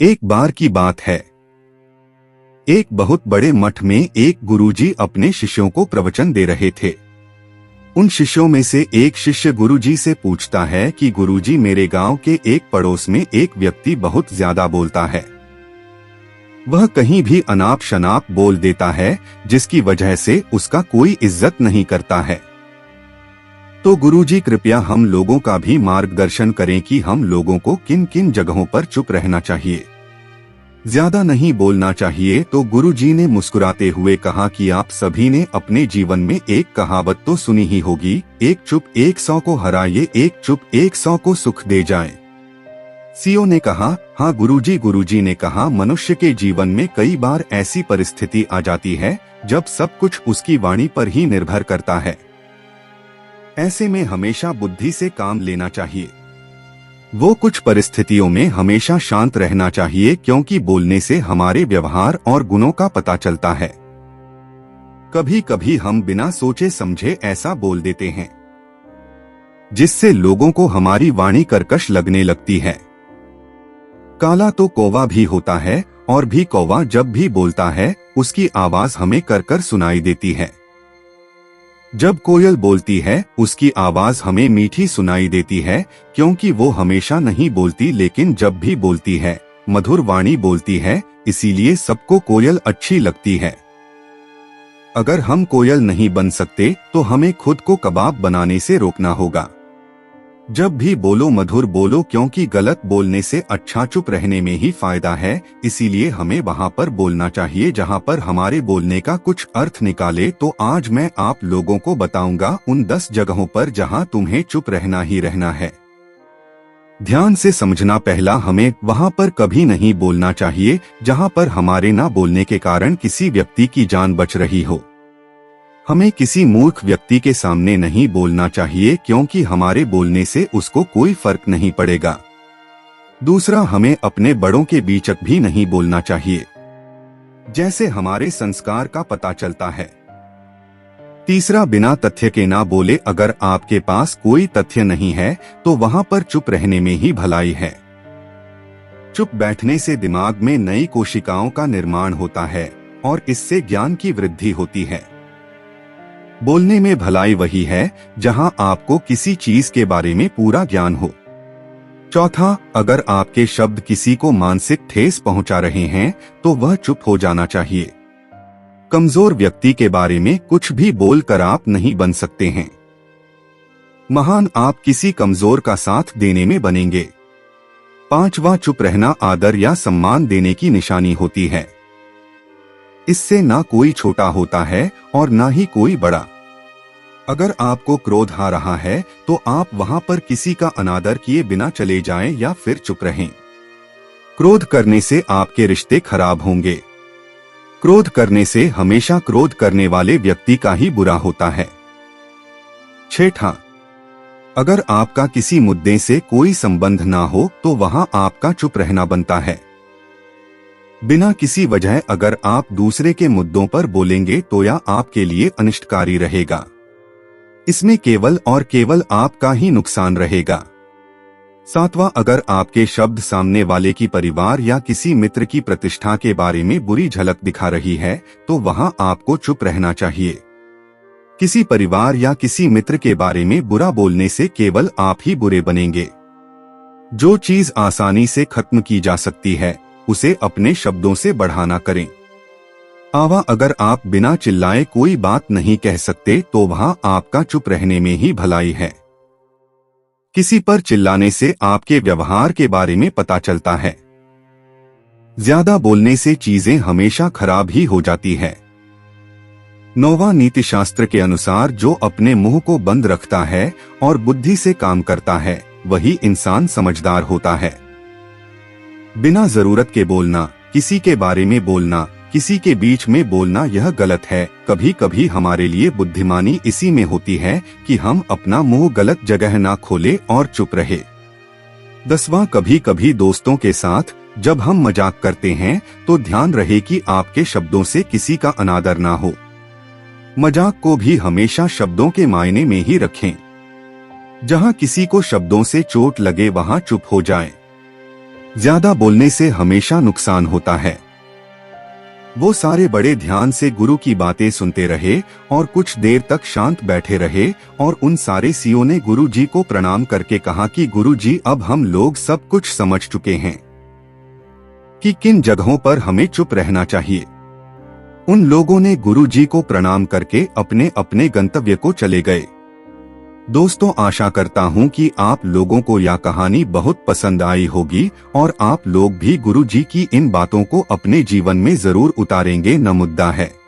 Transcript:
एक बार की बात है, एक बहुत बड़े मठ में एक गुरुजी अपने शिष्यों को प्रवचन दे रहे थे। उन शिष्यों में से एक शिष्य गुरुजी से पूछता है कि गुरुजी, मेरे गांव के एक पड़ोस में एक व्यक्ति बहुत ज्यादा बोलता है। वह कहीं भी अनाप शनाप बोल देता है, जिसकी वजह से उसका कोई इज्जत नहीं करता है। तो गुरुजी, कृपया हम लोगों का भी मार्गदर्शन करें कि हम लोगों को किन किन जगहों पर चुप रहना चाहिए, ज्यादा नहीं बोलना चाहिए। तो गुरुजी ने मुस्कुराते हुए कहा कि आप सभी ने अपने जीवन में एक कहावत तो सुनी ही होगी, एक चुप 100 को हराए, एक चुप 100 को सुख दे जाए। सीओ ने कहा, हाँ गुरुजी। गुरुजी ने कहा, मनुष्य के जीवन में कई बार ऐसी परिस्थिति आ जाती है जब सब कुछ उसकी वाणी पर ही निर्भर करता है। ऐसे में हमेशा बुद्धि से काम लेना चाहिए। वो कुछ परिस्थितियों में हमेशा शांत रहना चाहिए, क्योंकि बोलने से हमारे व्यवहार और गुणों का पता चलता है। कभी कभी हम बिना सोचे समझे ऐसा बोल देते हैं जिससे लोगों को हमारी वाणी कर्कश लगने लगती है। काला तो कौवा भी होता है, और भी कौवा जब भी बोलता है उसकी आवाज हमें करकर सुनाई देती है। जब कोयल बोलती है उसकी आवाज हमें मीठी सुनाई देती है, क्योंकि वो हमेशा नहीं बोलती, लेकिन जब भी बोलती है मधुर वाणी बोलती है, इसीलिए सबको कोयल अच्छी लगती है। अगर हम कोयल नहीं बन सकते तो हमें खुद को कबाब बनाने से रोकना होगा। जब भी बोलो मधुर बोलो, क्योंकि गलत बोलने से अच्छा चुप रहने में ही फायदा है। इसीलिए हमें वहाँ पर बोलना चाहिए जहाँ पर हमारे बोलने का कुछ अर्थ निकाले। तो आज मैं आप लोगों को बताऊंगा उन 10 जगहों पर जहाँ तुम्हें चुप रहना ही रहना है। ध्यान से समझना, पहला, हमें वहाँ पर कभी नहीं बोलना चाहिए जहाँ पर हमारे ना बोलने के कारण किसी व्यक्ति की जान बच रही हो। हमें किसी मूर्ख व्यक्ति के सामने नहीं बोलना चाहिए, क्योंकि हमारे बोलने से उसको कोई फर्क नहीं पड़ेगा। दूसरा, हमें अपने बड़ों के बीच भी नहीं बोलना चाहिए, जैसे हमारे संस्कार का पता चलता है। तीसरा, बिना तथ्य के ना बोले। अगर आपके पास कोई तथ्य नहीं है तो वहां पर चुप रहने में ही भलाई है। चुप बैठने से दिमाग में नई कोशिकाओं का निर्माण होता है और इससे ज्ञान की वृद्धि होती है। बोलने में भलाई वही है जहां आपको किसी चीज के बारे में पूरा ज्ञान हो। चौथा, अगर आपके शब्द किसी को मानसिक ठेस पहुंचा रहे हैं तो वह चुप हो जाना चाहिए। कमजोर व्यक्ति के बारे में कुछ भी बोलकर आप नहीं बन सकते हैं। महान आप किसी कमजोर का साथ देने में बनेंगे। पांचवा, चुप रहना आदर या सम्मान देने की निशानी होती है। इससे ना कोई छोटा होता है और ना ही कोई बड़ा। अगर आपको क्रोध आ रहा है तो आप वहां पर किसी का अनादर किए बिना चले जाएं या फिर चुप रहें। क्रोध करने से आपके रिश्ते खराब होंगे। क्रोध करने से हमेशा क्रोध करने वाले व्यक्ति का ही बुरा होता है। छठा, अगर आपका किसी मुद्दे से कोई संबंध ना हो तो वहां आपका चुप रहना बनता है। बिना किसी वजह अगर आप दूसरे के मुद्दों पर बोलेंगे तो यह आपके लिए अनिष्टकारी रहेगा। इसमें केवल और केवल आपका ही नुकसान रहेगा। सातवां, अगर आपके शब्द सामने वाले की परिवार या किसी मित्र की प्रतिष्ठा के बारे में बुरी झलक दिखा रही है तो वहां आपको चुप रहना चाहिए। किसी परिवार या किसी मित्र के बारे में बुरा बोलने से केवल आप ही बुरे बनेंगे। जो चीज आसानी से खत्म की जा सकती है उसे अपने शब्दों से बढ़ाना करें। आवा, अगर आप बिना चिल्लाए कोई बात नहीं कह सकते तो वहां आपका चुप रहने में ही भलाई है। किसी पर चिल्लाने से आपके व्यवहार के बारे में पता चलता है। ज्यादा बोलने से चीजें हमेशा खराब ही हो जाती है। नौवां, नीति शास्त्र के अनुसार जो अपने मुंह को बंद रखता है और बुद्धि से काम करता है वही इंसान समझदार होता है। बिना जरूरत के बोलना, किसी के बारे में बोलना, किसी के बीच में बोलना यह गलत है। कभी कभी हमारे लिए बुद्धिमानी इसी में होती है कि हम अपना मुंह गलत जगह ना खोले और चुप रहे। 10वां, कभी कभी दोस्तों के साथ जब हम मजाक करते हैं तो ध्यान रहे कि आपके शब्दों से किसी का अनादर ना हो। मजाक को भी हमेशा शब्दों के मायने में ही रखें। जहां किसी को शब्दों से चोट लगे वहां चुप हो जाएं। ज्यादा बोलने से हमेशा नुकसान होता है। वो सारे बड़े ध्यान से गुरु की बातें सुनते रहे और कुछ देर तक शांत बैठे रहे और उन सारे सीओ ने गुरु जी को प्रणाम करके कहा कि गुरु जी, अब हम लोग सब कुछ समझ चुके हैं कि किन जगहों पर हमें चुप रहना चाहिए। उन लोगों ने गुरु जी को प्रणाम करके अपने अपने गंतव्य को चले गए। दोस्तों, आशा करता हूं कि आप लोगों को यह कहानी बहुत पसंद आई होगी और आप लोग भी गुरु जी की इन बातों को अपने जीवन में जरूर उतारेंगे। न मुद्दा है।